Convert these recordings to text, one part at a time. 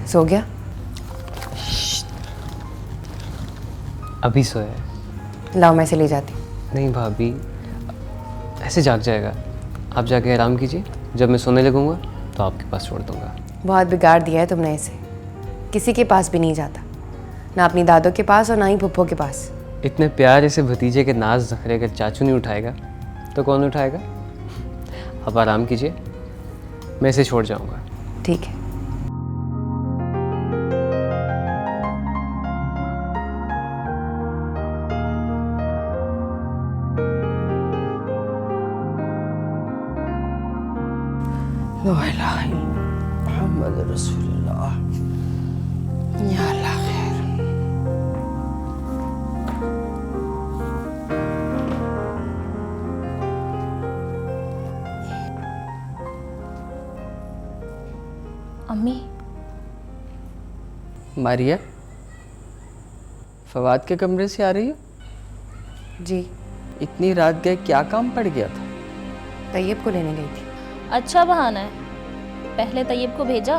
सो गया? अभी सोया है। लाओ मैं इसे ले जाती। नहीं भाभी, ऐसे जाग जाएगा। आप जाके आराम कीजिए, जब मैं सोने लगूंगा तो आपके पास छोड़ दूंगा। बहुत बिगाड़ दिया है तुमने इसे। किसी के पास भी नहीं जाता, ना अपनी दादों के पास और ना ही पुप्पो के पास। इतने प्यारे से भतीजे के नाज नखरे अगर चाचू नहीं उठाएगा तो कौन उठाएगा? आप आराम कीजिए, मैं इसे छोड़ जाऊंगा। ठीक है। ला इलाहा इल्लल्लाह मुहम्मद रसूलुल्लाह। या अल्लाह खैर। अम्मी, मारिया, फवाद के कमरे से आ रही हो? जी, इतनी रात गए, क्या काम पड़ गया था? तैयब को लेने गई थी। अच्छा बहाना है। पहले तैयब को भेजा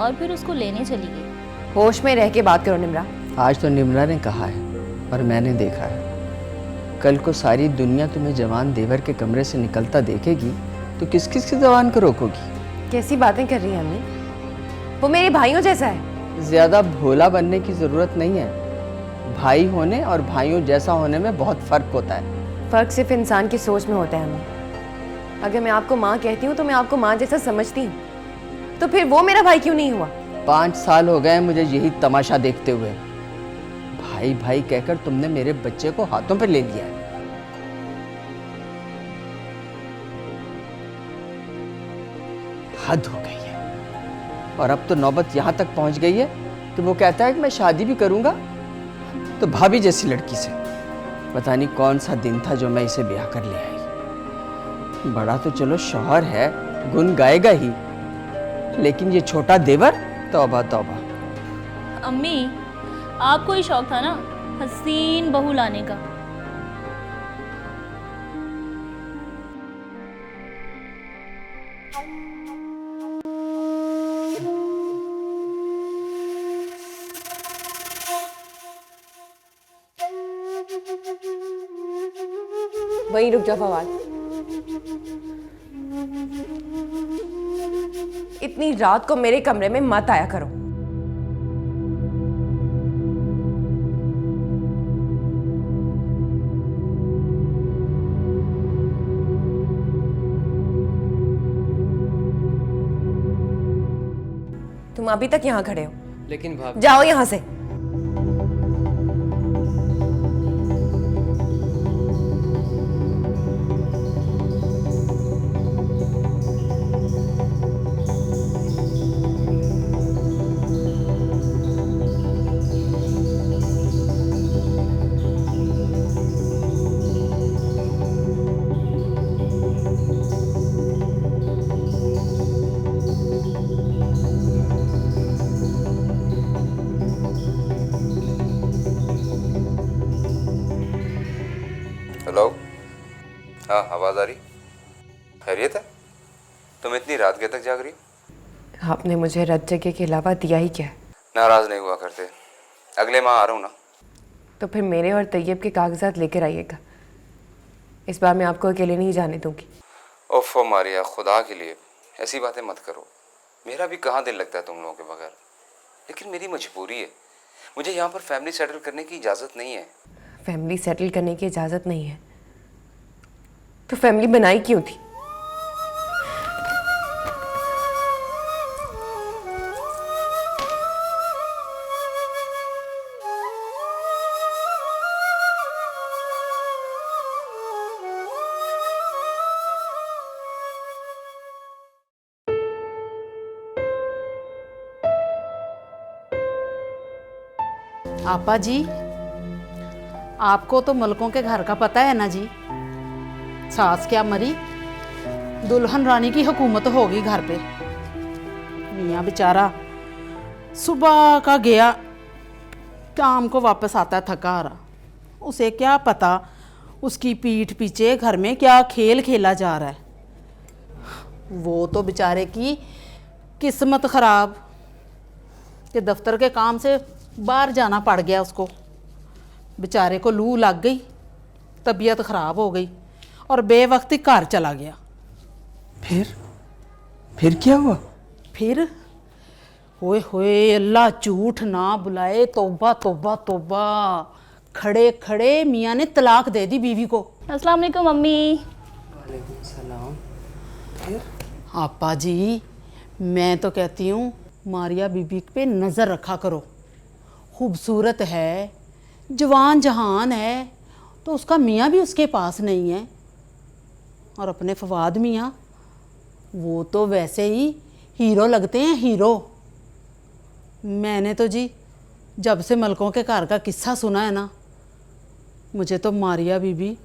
और फिर उसको लेने चली गई। होश में रह के बात करो निम्रा। आज तो निम्रा ने कहा है और मैंने देखा है। कल को सारी दुनिया तुम्हें जवान देवर के कमरे से निकलता देखेगी तो किस किस की जवान को रोकोगी? कैसी बातें कर रही है अम्मी? वो मेरे भाइयों जैसा है। ज़्यादा भोला बनने की ज़रूरत नहीं है। भाई होने और भाइयों जैसा होने में बहुत फ़र्क होता है। फ़र्क सिर्फ इंसान की सोच में होता है अम्मी। अगर मैं आपको माँ कहती हूँ तो मैं आपको माँ जैसा समझती हूँ, तो फिर वो मेरा भाई क्यों नहीं हुआ? 5 साल हो गए मुझे यही तमाशा देखते हुए। भाई भाई कहकर तुमने मेरे बच्चे को हाथों पे ले लिया है। हद हो गई है। और अब तो नौबत यहाँ तक पहुँच गई है कि वो कहता है कि मैं शादी भी करूँगा तो भाभी जैसी लड़की से। पता नहीं कौन सा दिन था जो मैं इसे ब्याह कर ले आई। बड़ा तो चलो शौहर है, गुन गाएगा ही, लेकिन ये छोटा देवर, तौबा तौबा। अम्मी, आपको ही शौक था ना हसीन बहू लाने का। वहीं रुक जाओ फवाद। इतनी रात को मेरे कमरे में मत आया करो। तुम अभी तक यहाँ खड़े हो? लेकिन भाभी, जाओ यहाँ से। हेलो। हाँ, आवाज़ आ रही? खैरियत है? तुम इतनी रात गए तक जाग रही हो? आपने मुझे रत जगह के अलावा दिया ही क्या है? नाराज़ नहीं हुआ करते। अगले माह आ रहा हूँ ना। तो फिर मेरे और तैयब के कागजात लेकर आइएगा। इस बार मैं आपको अकेले नहीं जाने दूंगी। ओफो मारिया, खुदा के लिए ऐसी बातें मत करो। मेरा भी कहाँ दिल लगता है तुम लोगों के बगैर। लेकिन मेरी मजबूरी है, मुझे यहाँ पर फैमिली सेटल करने की इजाज़त नहीं है। फैमिली सेटल करने की इजाज़त नहीं है तो फैमिली बनाई क्यों थी? आपा जी, आपको तो मुल्कों के घर का पता है ना जी। सास क्या मरी, दुल्हन रानी की हुकूमत होगी घर पे। मियाँ बेचारा सुबह का गया, शाम को वापस आता है थका हारा। उसे क्या पता उसकी पीठ पीछे घर में क्या खेल खेला जा रहा है। वो तो बेचारे की किस्मत खराब। कि दफ्तर के काम से बाहर जाना पड़ गया उसको। बेचारे को लू लग गई, तबीयत ख़राब हो गई और बेवक्त ही घर चला गया। फिर क्या हुआ? फिर ओए होए, अल्लाह झूठ ना बुलाए, तौबा तौबा तौबा, खड़े खड़े मियाँ ने तलाक दे दी बीवी को। अस्सलाम वालेकुम मम्मी। आपा जी, मैं तो कहती हूँ मारिया बीबी पे नज़र रखा करो। खूबसूरत है, जवान जहान है, तो उसका मियाँ भी उसके पास नहीं है। और अपने फवाद मियाँ, वो तो वैसे ही हीरो लगते हैं, हीरो। मैंने तो जी जब से मलकों के घर का किस्सा सुना है ना, मुझे तो मारिया बीबी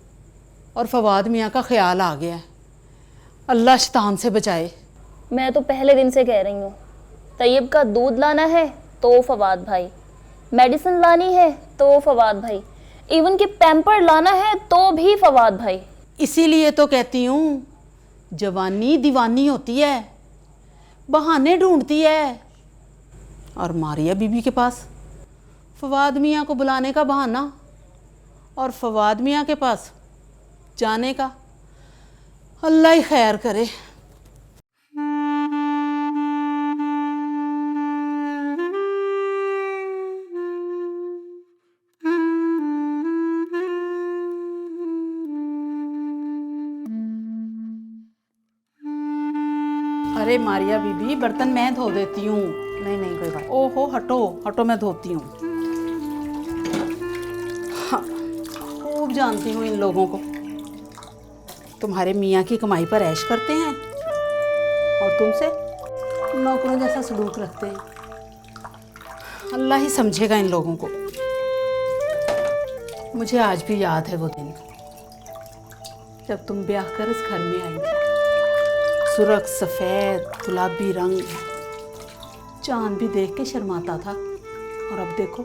और फवाद मियाँ का ख्याल आ गया है। अल्लाह शैतान से बचाए। मैं तो पहले दिन से कह रही हूँ, तैयब का दूध लाना है तो फवाद भाई, मेडिसिन लानी है तो फवाद भाई, इवन कि पैम्पर लाना है तो भी फवाद भाई। इसीलिए तो कहती हूँ जवानी दीवानी होती है, बहाने ढूंढती है। और मारिया बीबी के पास फवाद मियाँ को बुलाने का बहाना और फवाद मियाँ के पास जाने का। अल्लाह ही खैर करे। अरे मारिया बीबी, बर्तन मैं धो देती हूँ। नहीं नहीं कोई बात। ओहो, हटो हटो, मैं धोती हूँ। हाँ, खूब जानती हूँ इन लोगों को। तुम्हारे मियाँ की कमाई पर ऐश करते हैं और तुमसे नौकरों जैसा सलूक रखते हैं। अल्लाह ही समझेगा इन लोगों को। मुझे आज भी याद है वो दिन जब तुम ब्याह कर इस घर में आई थी। सुर्ख सफ़ेद गुलाबी रंग, चांद भी देख के शर्माता था, और अब देखो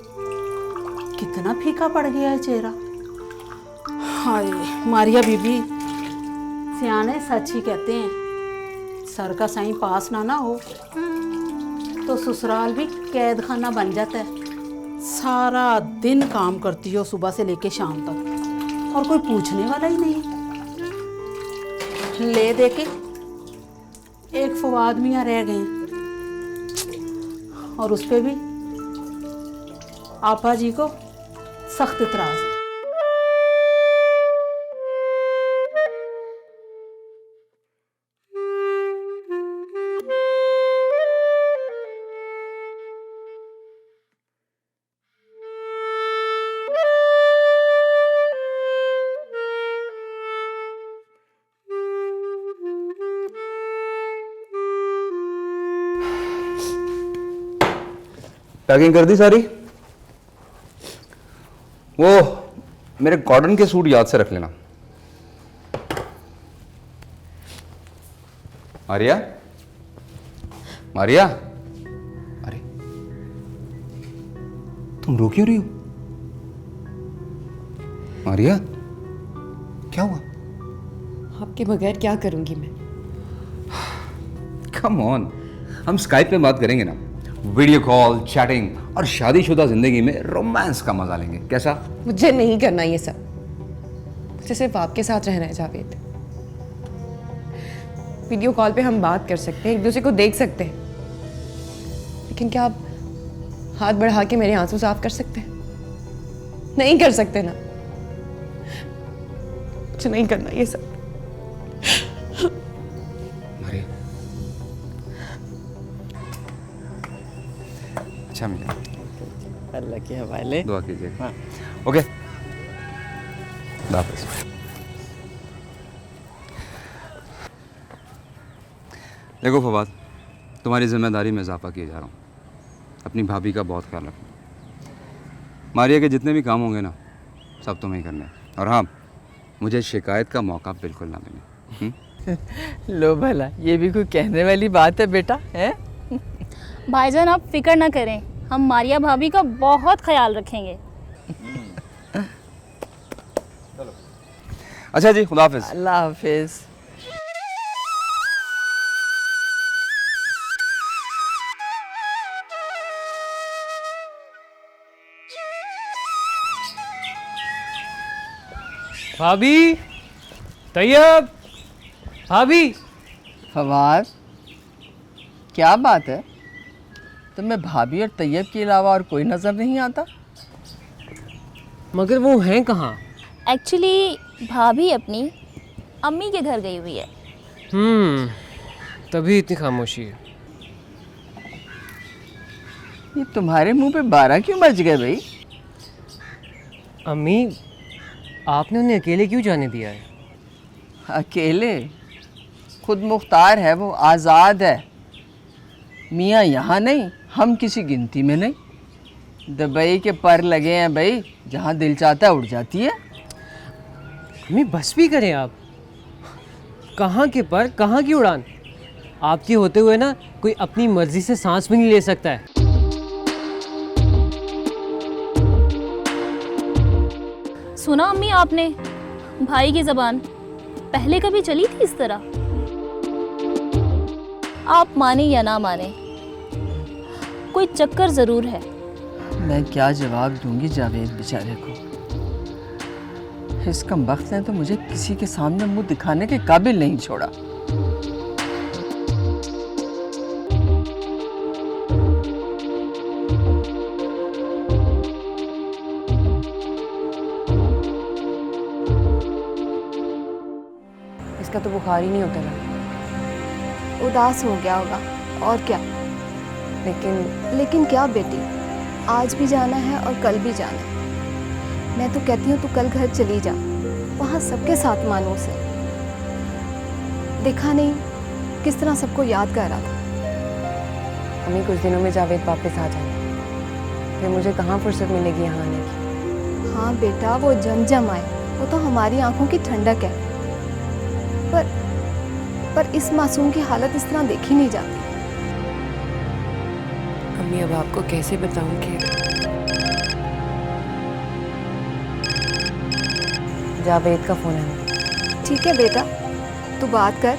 कितना फीका पड़ गया है चेहरा। हाय मारिया बीबी, सियाने सच ही कहते हैं, सर का साईं पास ना हो तो ससुराल भी कैद खाना बन जाता है। सारा दिन काम करती हो सुबह से लेके शाम तक, और कोई पूछने वाला ही नहीं। ले दे के एक फवाद मियाँ रह गए, और उस पे भी आपा जी को सख्त इतराज़ है। पैकिंग कर दी सारी? वो मेरे कॉटन के सूट याद से रख लेना। मारिया, मारिया, अरे तुम रो क्यों रही हो? मारिया, क्या हुआ? आपके बगैर क्या करूंगी मैं? कम ऑन, हम स्काइप पे बात करेंगे ना, वीडियो कॉल, चैटिंग, और शादीशुदा जिंदगी में रोमांस का मजा लेंगे। कैसा? मुझे नहीं करना ये सब, मुझे सिर्फ आपके साथ रहना है जावेद। वीडियो कॉल पे हम बात कर सकते हैं, एक दूसरे को देख सकते हैं, लेकिन क्या आप हाथ बढ़ा के मेरे आंसू साफ कर सकते हैं? नहीं कर सकते ना। मुझे नहीं करना ये सब। मारिया, अच्छा मिला, अल्लाह के हवाले। दुआ कीजिए। हाँ। ओके, वापस। देखो फवाद, तुम्हारी जिम्मेदारी में इजाफा किए जा रहा हूँ। अपनी भाभी का बहुत ख्याल रखना। मारिया के जितने भी काम होंगे ना, सब तुम्हें ही करने हैं। और हाँ, मुझे शिकायत का मौका बिल्कुल ना मिले। लो भला, ये भी कोई कहने वाली बात है बेटा, है? भाईजान आप फिक्र ना करें, हम मारिया भाभी का बहुत ख्याल रखेंगे। अच्छा जी, खुदा हाफिज। अल्लाह हाफिज। भाभी, तैयब, भाभी। फवाद, क्या बात है? तुम्हें भाभी और तैयब के अलावा और कोई नज़र नहीं आता? मगर वो हैं कहाँ? एक्चुअली भाभी अपनी अम्मी के घर गई हुई है। तभी इतनी खामोशी है। ये तुम्हारे मुंह पे 12 क्यों बज गए भाई? अम्मी, आपने उन्हें अकेले क्यों जाने दिया है? अकेले? खुद मुख्तार है वो, आज़ाद है। मियाँ यहाँ नहीं, हम किसी गिनती में नहीं। दुबई के पर लगे हैं भाई, जहाँ दिल चाहता है उड़ जाती है। अम्मी बस भी करें आप। कहाँ के पर, कहाँ की उड़ान? आपके होते हुए ना कोई अपनी मर्जी से सांस भी नहीं ले सकता है। सुना अम्मी आपने भाई की ज़बान? पहले कभी चली थी इस तरह? आप माने या ना माने, कोई चक्कर ज़रूर है। मैं क्या जवाब दूंगी जावेद बेचारे को? इस कमबख्त ने तो मुझे किसी के सामने मुंह दिखाने के काबिल नहीं छोड़ा। इसका तो बुखार ही नहीं उतरा। उदास हो गया होगा और क्या। लेकिन क्या बेटी, आज भी जाना है और कल भी जाना है। मैं तो कहती हूँ तू कल घर चली जा, वहाँ सबके साथ मानूस है। देखा नहीं किस तरह सबको याद कर रहा था। हमें कुछ दिनों में जावेद वापस आ जाए, फिर मुझे कहाँ फुर्सत मिलेगी यहाँ आने की। हाँ बेटा, वो जम आए, वो तो हमारी आंखों की ठंडक है। पर इस मासूम की हालत इस तरह देखी नहीं जाती। अम्मी अब आपको कैसे बताऊं कि जावेद का फ़ोन है। ठीक है बेटा, तू बात कर,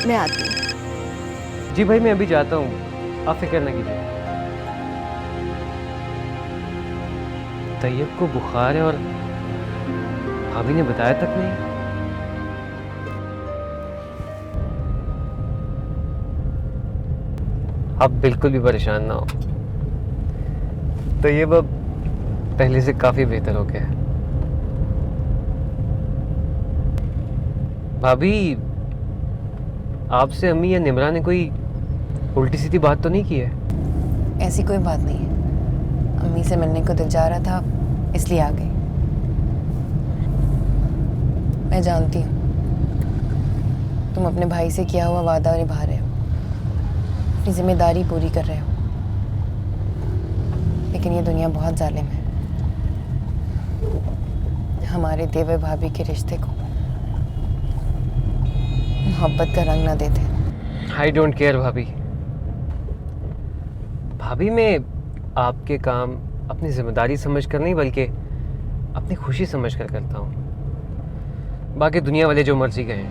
मैं आती हूँ। जी भाई, मैं अभी जाता हूँ, आप फिक्र न कीजिए। तैयब को बुखार है और भाभी ने बताया तक नहीं। आप बिल्कुल भी परेशान ना हो, तैयब अब पहले से काफ़ी बेहतर हो गया है। भाभी, आपसे अम्मी या निमरा ने कोई उल्टी सीधी बात तो नहीं की है? ऐसी कोई बात नहीं है। अम्मी से मिलने को दिल जा रहा था, इसलिए आ गई। मैं जानती हूँ तुम अपने भाई से किया हुआ वादा निभा रहे हो, अपनी जिम्मेदारी पूरी कर रहे हो, लेकिन ये दुनिया बहुत जालिम है। हमारे देवर भाभी के रिश्ते को मोहब्बत का रंग ना देते। आई डोंट केयर भाभी। भाभी, मैं आपके काम अपनी जिम्मेदारी समझकर नहीं बल्कि अपनी खुशी समझकर करता हूँ। बाकी दुनिया वाले जो मर्जी कहें।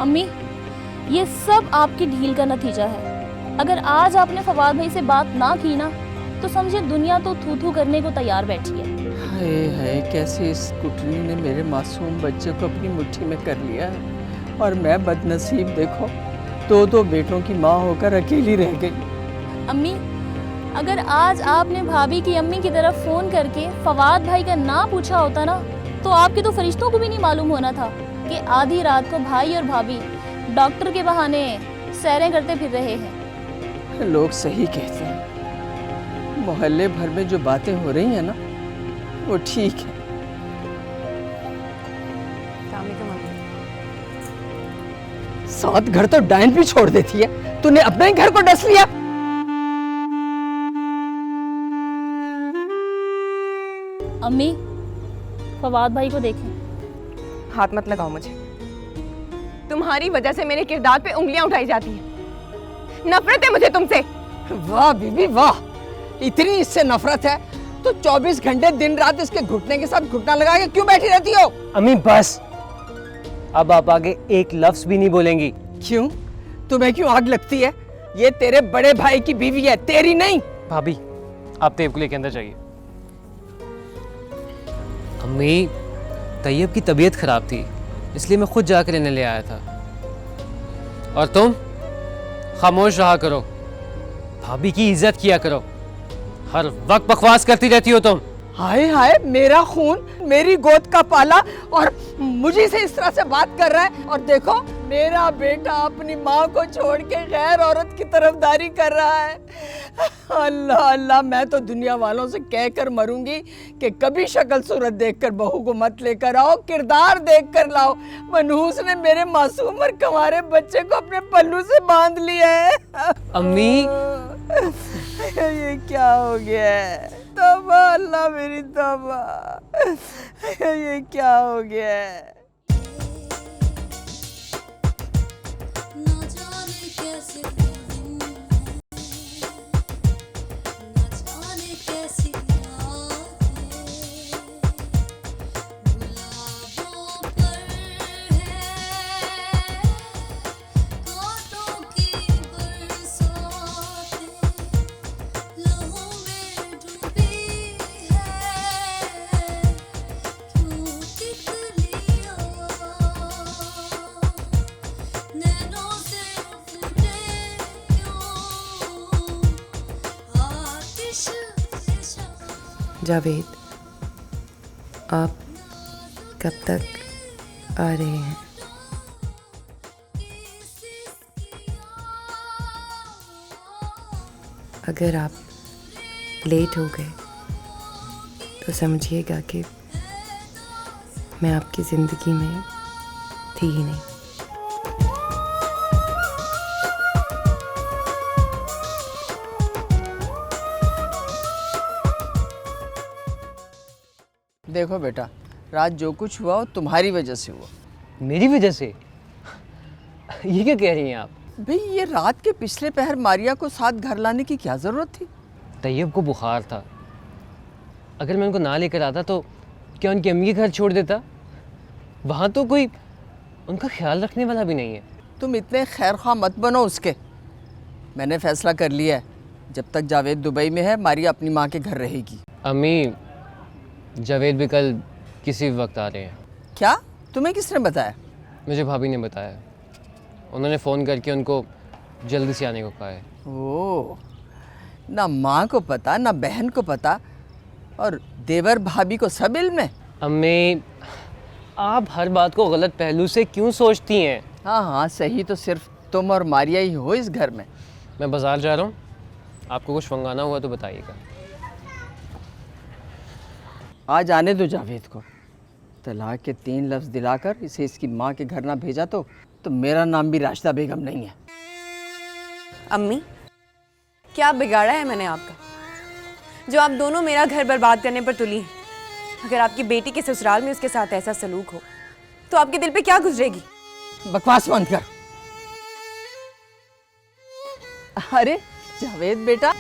अम्मी, ये सब आपकी ढील का नतीजा है। अगर आज आपने फवाद भाई से बात ना की ना, तो समझे दुनिया तो थू थू करने को तैयार बैठी है। हाय हाय, कैसे इस कुटनी ने मेरे मासूम बच्चे को अपनी मुट्ठी में कर लिया है, और मैं बदनसीब देखो, दो बेटों की माँ होकर अकेली रह गई। अम्मी, अगर आज आपने भाभी की अम्मी की तरफ फोन करके फवाद भाई का ना पूछा होता ना, तो आपके तो फरिश्तों को भी नहीं मालूम होना था कि आधी रात को भाई और भाभी डॉक्टर के बहाने सैरें करते फिर रहे हैं। लोग सही कहते हैं, मोहल्ले भर में जो बातें हो रही हैं ना, वो ठीक है। सात घर तो डायन भी छोड़ देती है, तूने अपना ही घर को डस लिया। अम्मी, फवाद भाई को देखें। हाथ मत लगाओ मुझे। तुम्हारी वजह से मेरे किरदार पे उंगलियां उठाई जाती हैं। नफरत है मुझे तुमसे। वाह बीबी वाह, इतनी इससे नफरत है तो 24 घंटे दिन रात इसके घुटने के साथ घुटना लगा के क्यों बैठी रहती हो? अम्मी बस, अब आप आगे एक लफ्ज भी नहीं बोलेंगी। क्यों? तुम्हें क्यों आग लगती है? ये तेरे बड़े भाई की बीवी है, तेरी नहीं। भाभी, आप तेब को लेके अंदर जाइए। अम्मी, तैयब की तबीयत खराब थी, इसलिए मैं खुद जाकर इन्हें ले आया था। और तुम खामोश रहा करो, भाभी की इज्जत किया करो। हर वक्त बकवास करती रहती हो तुम। हाय हाय, मेरा खून, मेरी गोद का पाला, और मुझे से इस तरह से बात कर रहा है। और देखो, मेरा बेटा अपनी माँ को छोड़ के गैर औरत की तरफदारी कर रहा है। अल्लाह अल्लाह, मैं तो दुनिया वालों से कह कर मरूंगी कि कभी शक्ल सूरत देखकर बहू को मत लेकर आओ, किरदार देख कर लाओ। मनहूस ने मेरे मासूम और कंवारे बच्चे को अपने पल्लू से बांध लिया है। अम्मी, ये क्या हो गया है? तौबा अल्लाह मेरी तौबा, ये क्या हो गया है? ना जाने कैसे हूँ मैं, ना जाने कैसी यादें गुलाबों पर है, कांटों की बरसातें लहू में डूबी है, क्यों तितलियाँ नैनों से फूटे क्यों आतिश निशान। जावेद, आप कब तक आ रहे हैं? अगर आप लेट हो गए तो समझिएगा कि मैं आपकी ज़िंदगी में थी ही नहीं। देखो बेटा, रात जो कुछ हुआ वो तुम्हारी वजह से हुआ। मेरी वजह से? ये क्या कह रही हैं आप? भाई, ये रात के पिछले पहर मारिया को साथ घर लाने की क्या ज़रूरत थी? तैयब को बुखार था, अगर मैं उनको ना लेकर आता तो क्या उनकी अम्मी के घर छोड़ देता? वहाँ तो कोई उनका ख्याल रखने वाला भी नहीं है। तुम इतने खैर ख्वाह मत बनो उसके। मैंने फैसला कर लिया है, जब तक जावेद दुबई में है मारिया अपनी माँ के घर रहेगी। अम्मी, जावेद भी कल किसी वक्त आ रहे हैं। क्या? तुम्हें किसने बताया? मुझे भाभी ने बताया, उन्होंने फ़ोन करके उनको जल्दी से आने को कहा है। ओह, ना माँ को पता ना बहन को पता, और देवर भाभी को सब इल्म है। अम्मी, आप हर बात को गलत पहलू से क्यों सोचती हैं? हाँ हाँ, सही तो सिर्फ तुम और मारिया ही हो इस घर में। मैं बाज़ार जा रहा हूँ, आपको कुछ मंगाना हुआ तो बताइएगा। आज आने दो जावेद को। तलाक के 3 लफ्ज़ दिलाकर इसे इसकी माँ के घर ना भेजा तो मेरा नाम भी राशिदा बेगम नहीं है। अम्मी, क्या बिगाड़ा है मैंने आपका, जो आप दोनों मेरा घर बर्बाद करने पर तुली हैं? अगर आपकी बेटी के ससुराल में उसके साथ ऐसा सलूक हो तो आपके दिल पे क्या गुजरेगी? बकवास बंद कर। अरे जावेद बेटा,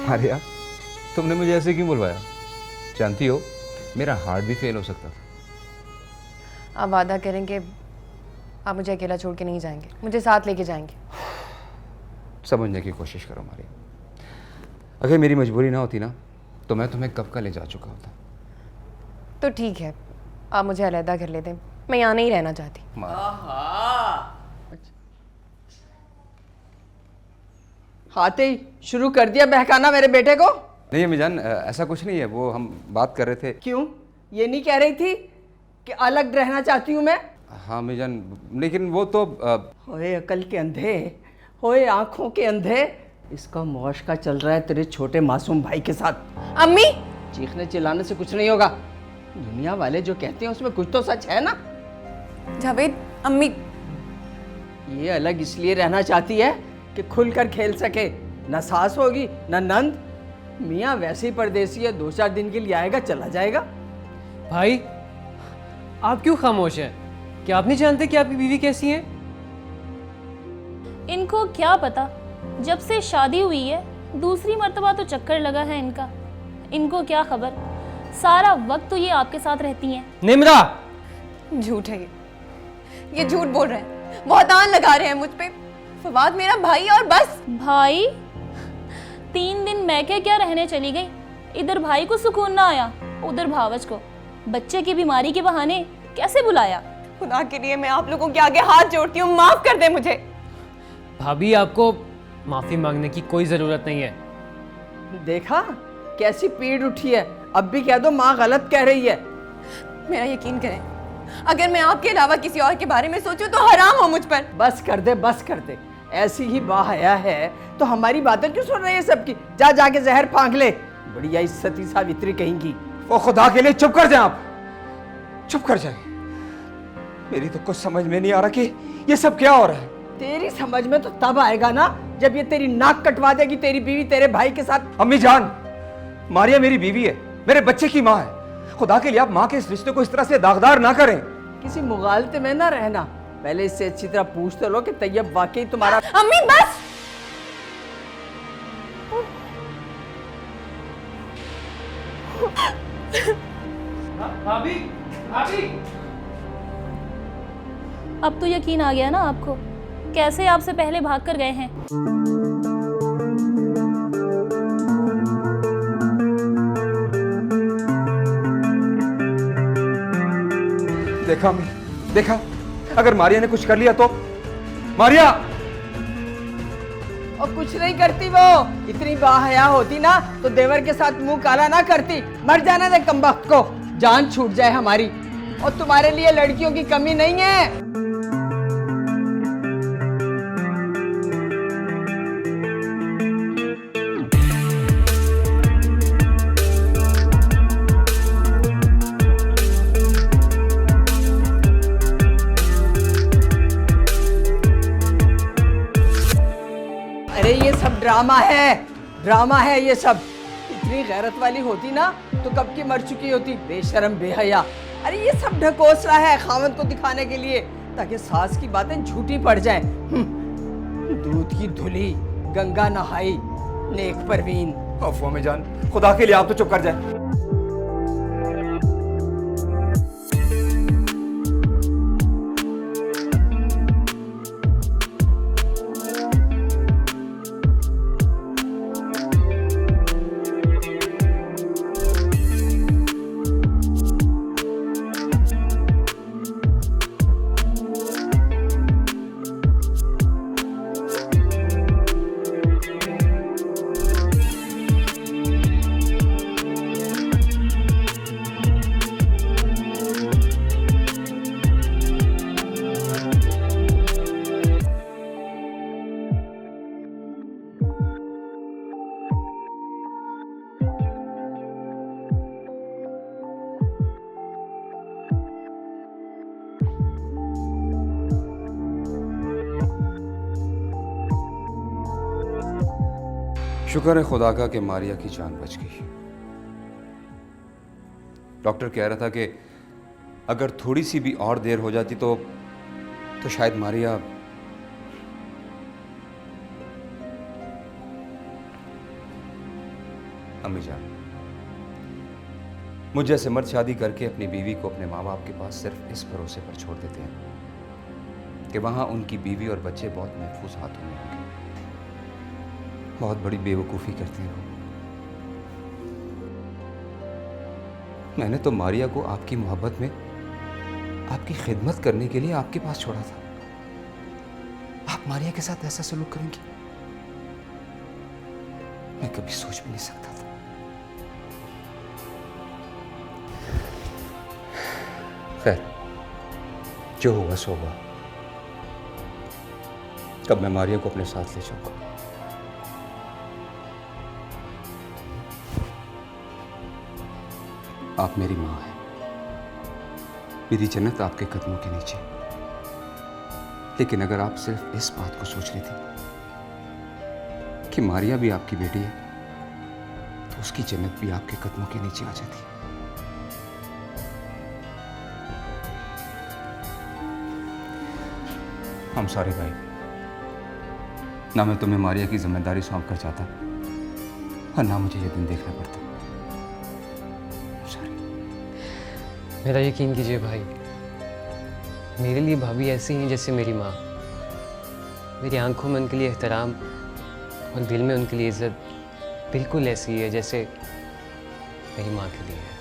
मारिया, तुमने मुझे ऐसे क्यों बुलवाया? जानती हो मेरा हार्ट भी फेल हो सकता था। आप वादा करें कि आप मुझे अकेला छोड़ के नहीं जाएंगे, मुझे साथ लेके जाएंगे। समझने की कोशिश करो मारिया, अगर मेरी मजबूरी ना होती ना तो मैं तुम्हें कब का ले जा चुका होता। तो ठीक है, आप मुझे अलहदा कर लेते, मैं यहाँ नहीं रहना चाहती। आते ही शुरू कर दिया बहकाना मेरे बेटे को। नहीं अम्मी जान, ऐसा कुछ नहीं है, वो हम बात कर रहे थे। क्यों? ये नहीं कह रही थी कि अलग रहना चाहती हूँ मैं? हाँ अम्मी जान, लेकिन वो तो होए अकल के अंधे, होए आंखों के अंधे, इसका मौशका चल रहा है तेरे छोटे मासूम भाई के साथ। अम्मी, चीखने चिल्लाने से कुछ नहीं होगा। दुनिया वाले जो कहते हैं उसमें कुछ तो सच है ना। जावेद, अम्मी, ये अलग इसलिए रहना चाहती है कि खुलकर खेल सके। ना सास होगी ना नंद। मियाँ वैसे ही परदेसी है, 2-4 दिन के लिए आएगा चला जाएगा। भाई, आप क्यों खामोश हैं? क्या आप नहीं जानते कि आपकी बीवी कैसी है? इनको क्या पता, जब से शादी हुई है दूसरी मर्तबा तो चक्कर लगा है इनका। इनको क्या खबर, सारा वक्त तो ये आपके साथ रहती हैं। निम्रा, झूठ है ये झूठ बोल रहे हैं, बहुतान लगा रहे हैं मुझ पे। फवाद मेरा भाई है और बस। भाई? 3 दिन मैं क्या रहने चली गई, इधर भाई को सुकून ना आया, उधर भावज को बच्चे की बीमारी के बहाने कैसे बुलाया। खुदा के लिए मैं आप लोगों के आगे हाथ जोड़ती हूँ, माफ कर दे मुझे। भाभी आपको माफी मांगने की कोई जरूरत नहीं है। देखा कैसी पीड़ उठी है, अब भी कह दो माँ गलत कह रही है। मेरा यकीन करें, अगर मैं आपके अलावा किसी और के बारे में सोचूं तो हराम हो मुझ पर। बस कर दे, बस कर दे। ऐसी ही बाहया है तो हमारी बातें क्यों सुन रही है सबकी? जा जाके जहर फांक ले, बढ़िया इज्जती सावित्री कहेंगी। ओ खुदा के लिए चुप कर जाए आप, चुप कर जाए। मेरी तो कुछ समझ में नहीं आ रहा कि ये सब क्या हो रहा है। तेरी समझ में तो तब आएगा ना जब ये तेरी नाक कटवा देगी तेरी बीवी तेरे भाई के साथ। अम्मी जान, मारिया मेरी बीवी है, मेरे बच्चे की माँ है। खुदा के लिए आप माँ के इस रिश्ते को इस तरह से दागदार ना करें। किसी मुगालते में ना रहना, पहले इससे अच्छी तरह पूछ तो लो कि तैयब वाकई तुम्हारा। अम्मी बस। भाभी, भाभी। अब तो यकीन आ गया ना आपको, कैसे आपसे पहले भाग कर गए हैं। देखा अम्मी, देखा, अगर मारिया ने कुछ कर लिया तो। मारिया! और कुछ नहीं करती वो, इतनी बाहया होती ना तो देवर के साथ मुंह काला ना करती। मर जाना दे कमबख्त को, जान छूट जाए हमारी। और तुम्हारे लिए लड़कियों की कमी नहीं है। अरे ये सब ड्रामा है, ड्रामा है ये सब। इतनी गैरत वाली होती ना तो कब की मर चुकी होती, बेशरम बेहया। अरे ये सब ढकोसला है खावंद को दिखाने के लिए, ताकि सास की बातें झूठी पड़ जाएं। दूध की धुली, गंगा नहाई, नेक परवीन। अफवाह में जान, खुदा के लिए आप तो चुप कर जाए। शुक्र है खुदा का कि मारिया की जान बच गई। डॉक्टर कह रहा था कि अगर थोड़ी सी भी और देर हो जाती तो शायद मारिया। अम्मी जान, मुझ जैसे मर्द शादी करके अपनी बीवी को अपने माँ बाप के पास सिर्फ इस भरोसे पर छोड़ देते हैं कि वहाँ उनकी बीवी और बच्चे बहुत महफूज हाथों में होंगे। बहुत बड़ी बेवकूफ़ी करते हैं वो। मैंने तो मारिया को आपकी मोहब्बत में आपकी खिदमत करने के लिए आपके पास छोड़ा था। आप मारिया के साथ ऐसा सलूक करेंगी, मैं कभी सोच भी नहीं सकता था। खैर, जो हुआ सो हुआ। कब मैं मारिया को अपने साथ ले जाऊंगा। आप मेरी माँ हैं, मेरी जन्नत आपके कदमों के नीचे। लेकिन अगर आप सिर्फ इस बात को सोच रही थी कि मारिया भी आपकी बेटी है, तो उसकी जन्नत भी आपके कदमों के नीचे आ जाती। हम सॉरी भाई, ना मैं तुम्हें मारिया की जिम्मेदारी सौंप कर चाहता और ना मुझे ये दिन देखना पड़ता। सॉरी। मेरा यकीन कीजिए भाई, मेरे लिए भाभी ऐसी हैं जैसे मेरी माँ। मेरी आंखों में उनके लिए एहतराम और दिल में उनके लिए इज़्ज़त बिल्कुल ऐसी है जैसे मेरी माँ के लिए है।